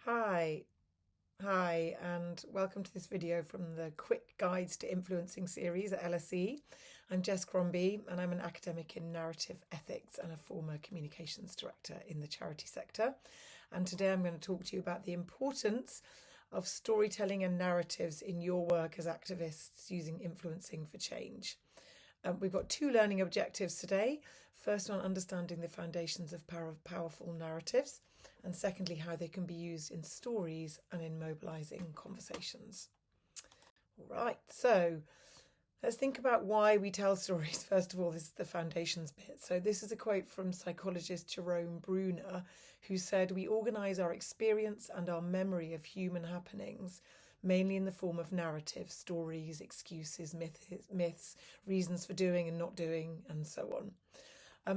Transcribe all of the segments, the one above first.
Hi, and welcome to this video from the Quick Guides to Influencing series at LSE. I'm Jess Crombie, and I'm an academic in narrative ethics and a former communications director in the charity sector. And today I'm going to talk to you about the importance of storytelling and narratives in your work as activists using influencing for change. We've got two learning objectives today. First one, understanding the foundations of powerful narratives, and secondly, how they can be used in stories and in mobilising conversations. All right, so let's think about why we tell stories. First of all, this is the foundations bit. So this is a quote from psychologist Jerome Bruner, who said, "We organise our experience and our memory of human happenings mainly in the form of narrative, stories, excuses, myths, reasons for doing and not doing, and so on."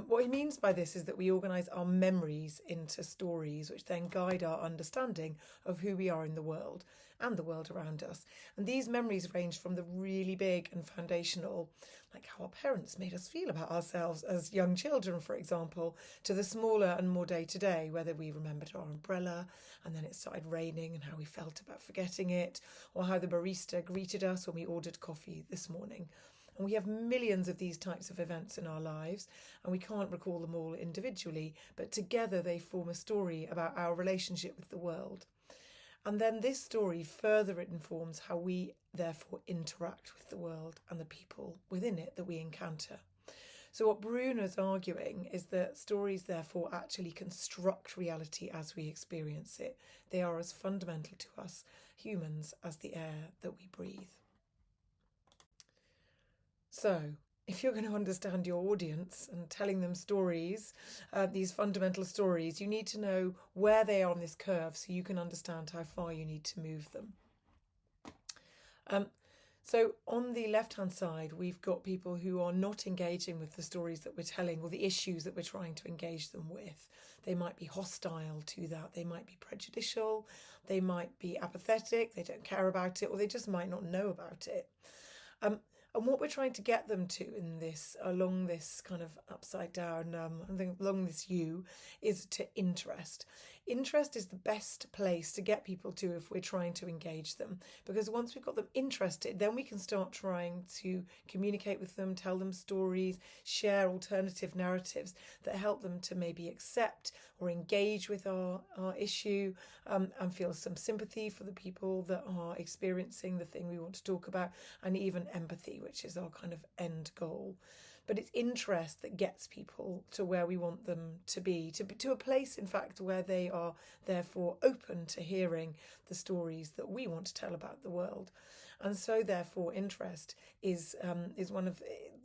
What he means by this is that we organise our memories into stories, which then guide our understanding of who we are in the world and the world around us. And these memories range from the really big and foundational, like how our parents made us feel about ourselves as young children, for example, to the smaller and more day to day, whether we remembered our umbrella and then it started raining and how we felt about forgetting it, or how the barista greeted us when we ordered coffee this morning. And we have millions of these types of events in our lives, and we can't recall them all individually, but together they form a story about our relationship with the world. And then this story further informs how we therefore interact with the world and the people within it that we encounter. So what Bruner's arguing is that stories therefore actually construct reality as we experience it. They are as fundamental to us humans as the air that we breathe. So, if you're going to understand your audience and telling them stories, these fundamental stories, you need to know where they are on this curve so you can understand how far you need to move them. So on the left-hand side, we've got people who are not engaging with the stories that we're telling or the issues that we're trying to engage them with. They might be hostile to that. They might be prejudicial. They might be apathetic. They don't care about it, or they just might not know about it. And what we're trying to get them to in this, along this kind of upside down, I think along this U, is to interest. Interest is the best place to get people to if we're trying to engage them, because once we've got them interested, then we can start trying to communicate with them, tell them stories, share alternative narratives that help them to maybe accept or engage with our issue, and feel some sympathy for the people that are experiencing the thing we want to talk about, and even empathy, which is our kind of end goal. But it's interest that gets people to where we want them to be, to a place, in fact, where they are therefore open to hearing the stories that we want to tell about the world. And so, therefore, interest is one of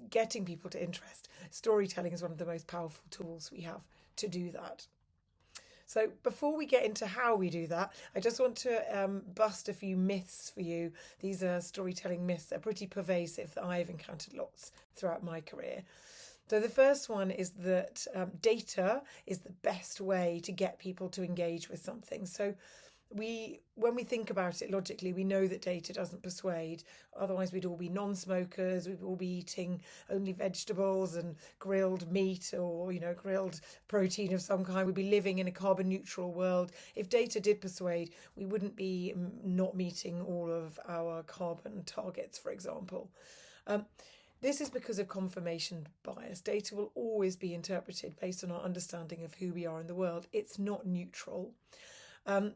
getting people to interest. Storytelling is one of the most powerful tools we have to do that. So before we get into how we do that, I just want to bust a few myths for you. These are storytelling myths. They're pretty pervasive that I've encountered lots throughout my career. So the first one is that data is the best way to get people to engage with something. So when we think about it logically, we know that data doesn't persuade. Otherwise, we'd all be non-smokers. We'd all be eating only vegetables and grilled meat, or grilled protein of some kind. We'd be living in a carbon neutral world. If data did persuade, we wouldn't be not meeting all of our carbon targets, for example. This is because of confirmation bias. Data will always be interpreted based on our understanding of who we are in the world. It's not neutral.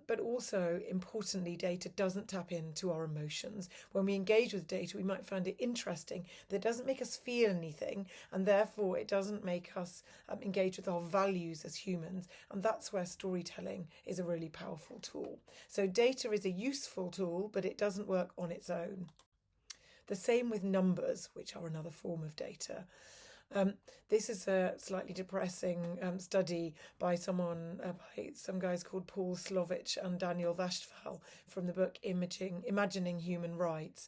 But also, importantly, data doesn't tap into our emotions. When we engage with data, we might find it interesting, but it doesn't make us feel anything, and therefore it doesn't make us engage with our values as humans. And that's where storytelling is a really powerful tool. So data is a useful tool, but it doesn't work on its own. The same with numbers, which are another form of data. This is a slightly depressing study by by some guys called Paul Slovich and Daniel Vashval from the book Imagining Human Rights.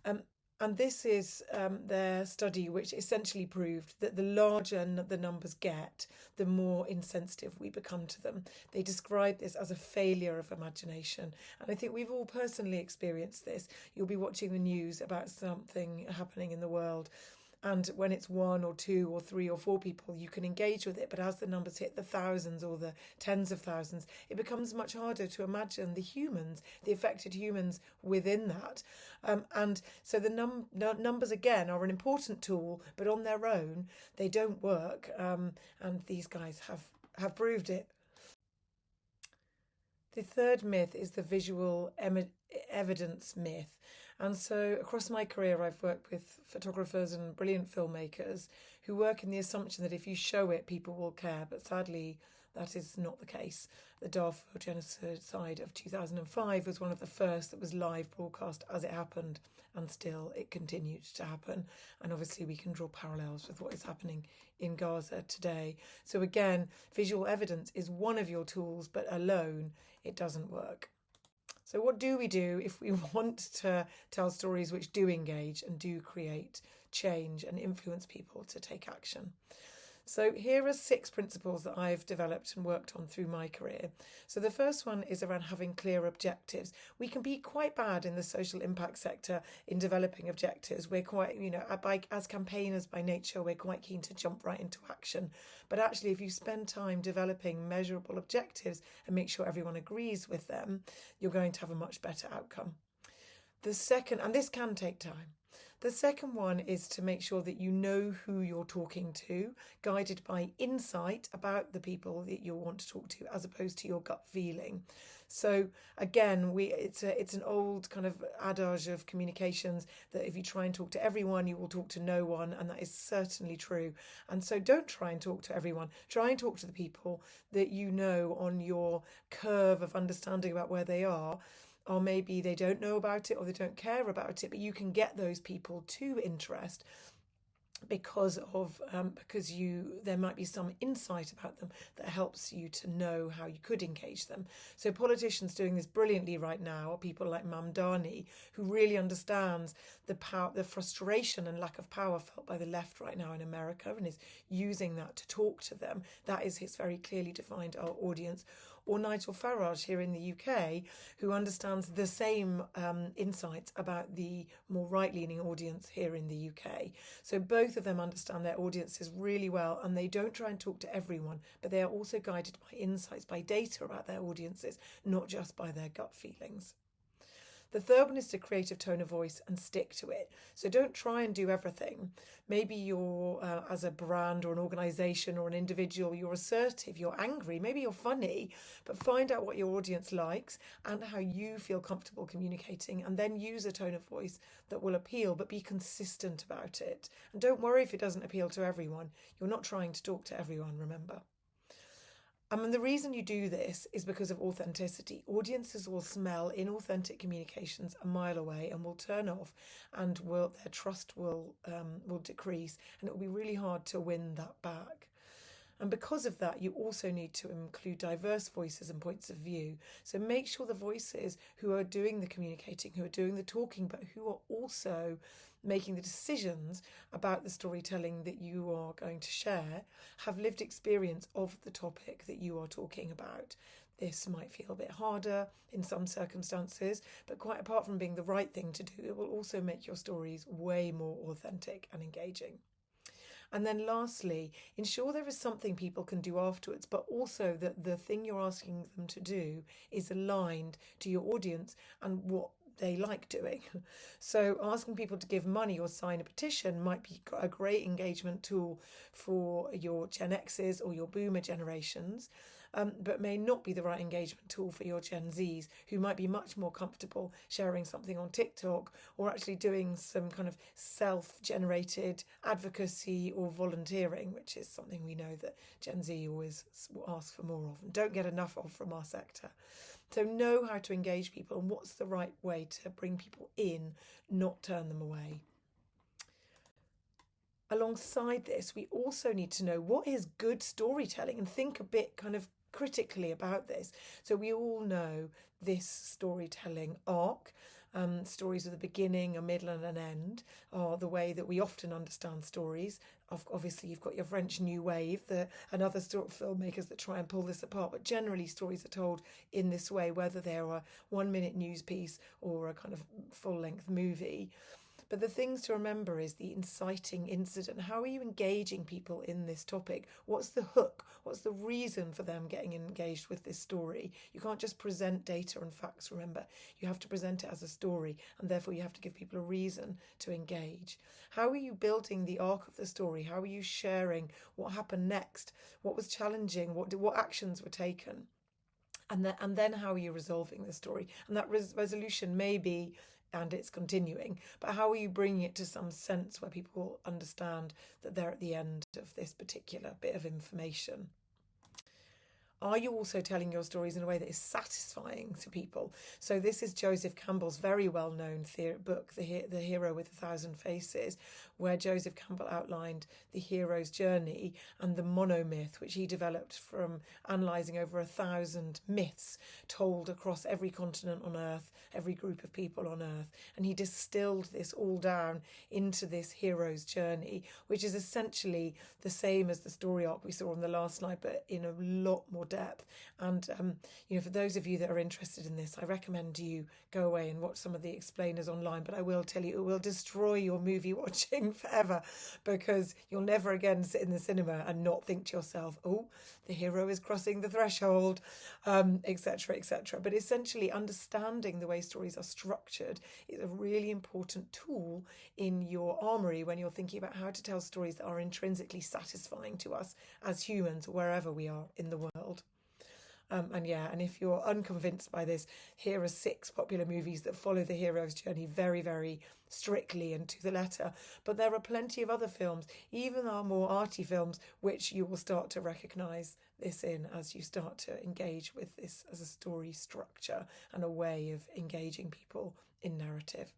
And this is their study, which essentially proved that the larger the numbers get, the more insensitive we become to them. They describe this as a failure of imagination. And I think we've all personally experienced this. You'll be watching the news about something happening in the world, And when it's one or two or three or four people, you can engage with it. But as the numbers hit the thousands or the tens of thousands, it becomes much harder to imagine the humans, the affected humans within that. And so the numbers, again, are an important tool, but on their own, they don't work. And these guys have proved it. The third myth is the visual evidence myth. And so across my career, I've worked with photographers and brilliant filmmakers who work in the assumption that if you show it, people will care. But sadly, that is not the case. The Darfur genocide of 2005 was one of the first that was live broadcast as it happened, and still it continued to happen. And obviously we can draw parallels with what is happening in Gaza today. So again, visual evidence is one of your tools, but alone it doesn't work. So what do we do if we want to tell stories which do engage and do create change and influence people to take action? So here are 6 principles that I've developed and worked on through my career. So the first one is around having clear objectives. We can be quite bad in the social impact sector in developing objectives. We're quite, as campaigners by nature, we're quite keen to jump right into action. But actually, if you spend time developing measurable objectives and make sure everyone agrees with them, you're going to have a much better outcome. The second, and this can take time. The second one is to make sure that you know who you're talking to, guided by insight about the people that you want to talk to, as opposed to your gut feeling. So again, it's an old kind of adage of communications that if you try and talk to everyone, you will talk to no one, and that is certainly true. And so don't try and talk to everyone. Try and talk to the people that you know on your curve of understanding about where they are. Or maybe they don't know about it or they don't care about it, but you can get those people to interest because there might be some insight about them that helps you to know how you could engage them. So politicians doing this brilliantly right now are people like Mamdani, who really understands the power, the frustration and lack of power felt by the left right now in America, and is using that to talk to them. That is his very clearly defined audience. Or Nigel Farage here in the UK, who understands the same insights about the more right-leaning audience here in the UK. So both of them understand their audiences really well, and they don't try and talk to everyone, but they are also guided by insights, by data about their audiences, not just by their gut feelings. The third one is to create a tone of voice and stick to it. So don't try and do everything. Maybe you're, as a brand or an organisation or an individual, you're assertive, you're angry, maybe you're funny, but find out what your audience likes and how you feel comfortable communicating, and then use a tone of voice that will appeal, but be consistent about it. And don't worry if it doesn't appeal to everyone. You're not trying to talk to everyone, remember. And the reason you do this is because of authenticity. Audiences will smell inauthentic communications a mile away and will turn off, and their trust will decrease, and it will be really hard to win that back. And because of that, you also need to include diverse voices and points of view. So make sure the voices who are doing the communicating, who are doing the talking, but who are also making the decisions about the storytelling that you are going to share, have lived experience of the topic that you are talking about. This might feel a bit harder in some circumstances, but quite apart from being the right thing to do, it will also make your stories way more authentic and engaging. And then lastly, ensure there is something people can do afterwards, but also that the thing you're asking them to do is aligned to your audience and what they like doing. So asking people to give money or sign a petition might be a great engagement tool for your Gen X's or your boomer generations, but may not be the right engagement tool for your Gen Zs, who might be much more comfortable sharing something on TikTok or actually doing some kind of self-generated advocacy or volunteering, which is something we know that Gen Z always ask for more of and don't get enough of from our sector. So know how to engage people and what's the right way to bring people in, not turn them away. Alongside this, we also need to know what is good storytelling and think a bit kind of critically about this. So we all know this storytelling arc. Stories with a beginning, a middle and an end are the way that we often understand stories. Obviously, you've got your French New Wave and other filmmakers that try and pull this apart, but generally stories are told in this way, whether they're a 1-minute news piece or a kind of full-length movie. But the things to remember is the inciting incident. How are you engaging people in this topic? What's the hook? What's the reason for them getting engaged with this story? You can't just present data and facts, remember. You have to present it as a story, and therefore you have to give people a reason to engage. How are you building the arc of the story? How are you sharing what happened next? What was challenging? What actions were taken? And then how are you resolving the story? And that resolution may be, and it's continuing, but how are you bringing it to some sense where people understand that they're at the end of this particular bit of information? Are you also telling your stories in a way that is satisfying to people? So this is Joseph Campbell's very well-known book, The Hero with 1,000 Faces, where Joseph Campbell outlined the hero's journey and the monomyth, which he developed from analysing over 1,000 myths told across every continent on Earth, every group of people on Earth. And he distilled this all down into this hero's journey, which is essentially the same as the story arc we saw on the last slide, but in a lot more depth. And for those of you that are interested in this, I recommend you go away and watch some of the explainers online. But I will tell you, it will destroy your movie watching forever, because you'll never again sit in the cinema and not think to yourself, oh, the hero is crossing the threshold, etc., etc. But essentially, understanding the way stories are structured is a really important tool in your armoury when you're thinking about how to tell stories that are intrinsically satisfying to us as humans, wherever we are in the world. And if you're unconvinced by this, here are 6 popular movies that follow the hero's journey very, very strictly and to the letter. But there are plenty of other films, even our more arty films, which you will start to recognise this in as you start to engage with this as a story structure and a way of engaging people in narrative.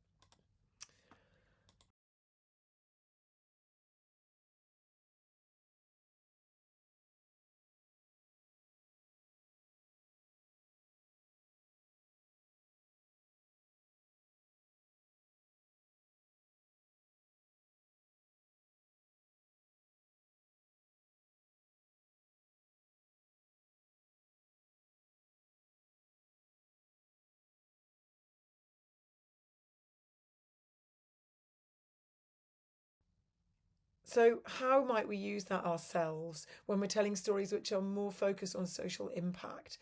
So how might we use that ourselves when we're telling stories which are more focused on social impact?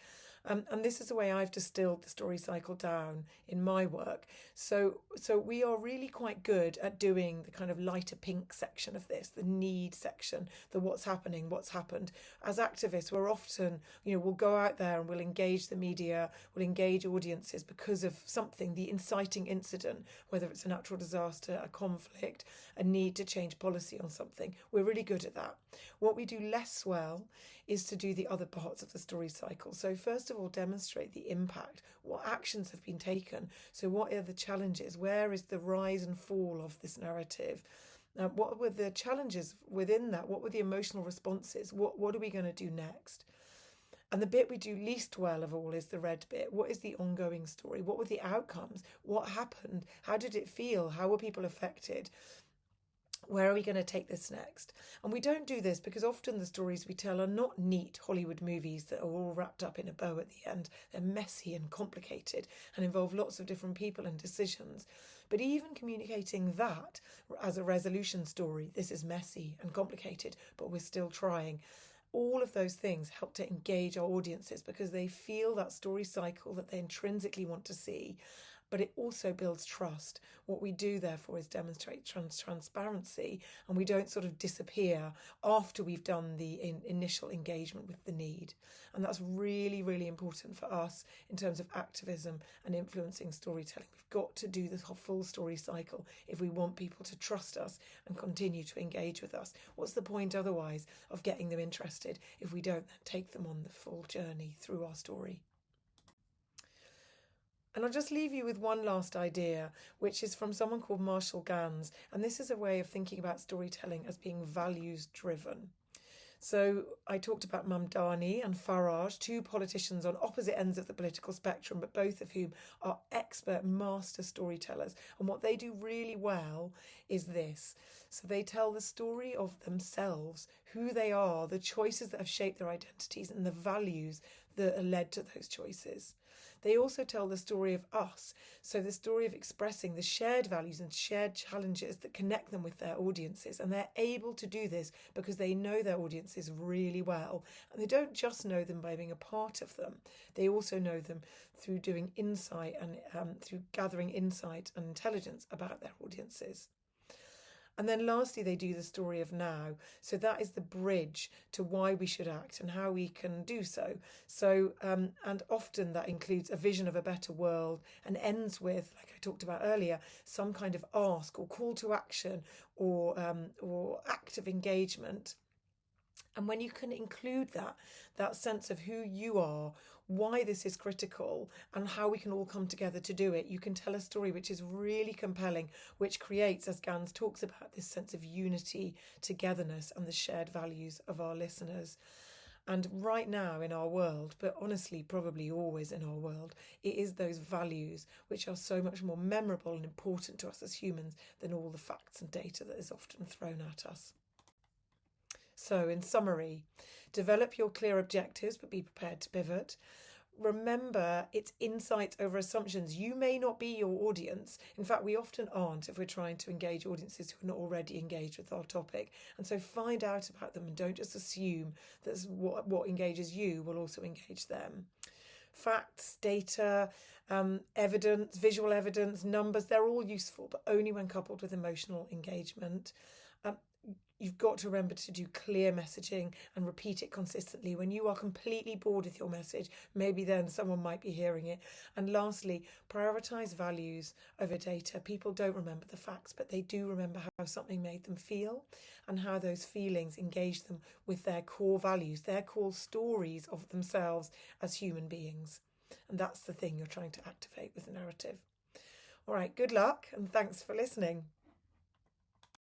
And this is the way I've distilled the story cycle down in my work. So we are really quite good at doing the kind of lighter pink section of this, the need section, the what's happening, what's happened. As activists, we're often, we'll go out there and we'll engage the media, we'll engage audiences because of something, the inciting incident, whether it's a natural disaster, a conflict, a need to change policy on something. We're really good at that. What we do less well is to do the other parts of the story cycle. So first of all, demonstrate the impact. What actions have been taken? So what are the challenges? Where is the rise and fall of this narrative? What were the challenges within that? What were the emotional responses? What are we going to do next? And the bit we do least well of all is the red bit. What is the ongoing story? What were the outcomes? What happened? How did it feel? How were people affected? Where are we going to take this next? And we don't do this because often the stories we tell are not neat Hollywood movies that are all wrapped up in a bow at the end. They're messy and complicated and involve lots of different people and decisions. But even communicating that as a resolution story, this is messy and complicated, but we're still trying. All of those things help to engage our audiences because they feel that story cycle that they intrinsically want to see. But it also builds trust. What we do, therefore, is demonstrate transparency, and we don't sort of disappear after we've done the initial engagement with the need. And that's really, really important for us in terms of activism and influencing storytelling. We've got to do the full story cycle if we want people to trust us and continue to engage with us. What's the point otherwise of getting them interested if we don't then take them on the full journey through our story? And I'll just leave you with one last idea, which is from someone called Marshall Ganz. And this is a way of thinking about storytelling as being values driven. So I talked about Mamdani and Farage, 2 politicians on opposite ends of the political spectrum, but both of whom are expert master storytellers. And what they do really well is this. So they tell the story of themselves, who they are, the choices that have shaped their identities and the values that led to those choices. They also tell the story of us, so the story of expressing the shared values and shared challenges that connect them with their audiences. And they're able to do this because they know their audiences really well. And they don't just know them by being a part of them, they also know them through doing insight and through gathering insight and intelligence about their audiences. And then lastly, they do the story of now. So that is the bridge to why we should act and how we can do so. And often that includes a vision of a better world and ends with, like I talked about earlier, some kind of ask or call to action or act of engagement. And when you can include that sense of who you are, why this is critical, and how we can all come together to do it, you can tell a story which is really compelling, which creates, as Ganz talks about, this sense of unity, togetherness, and the shared values of our listeners. And right now in our world, but honestly, probably always in our world, it is those values which are so much more memorable and important to us as humans than all the facts and data that is often thrown at us. So, in summary, develop your clear objectives, but be prepared to pivot. Remember, it's insight over assumptions. You may not be your audience. In fact, we often aren't if we're trying to engage audiences who are not already engaged with our topic. And so find out about them and don't just assume that what engages you will also engage them. Facts, data, evidence, visual evidence, numbers, they're all useful, but only when coupled with emotional engagement. You've got to remember to do clear messaging and repeat it consistently. When you are completely bored with your message, maybe then someone might be hearing it. And lastly, prioritise values over data. People don't remember the facts, but they do remember how something made them feel and how those feelings engage them with their core values, their core stories of themselves as human beings. And that's the thing you're trying to activate with the narrative. All right, good luck and thanks for listening.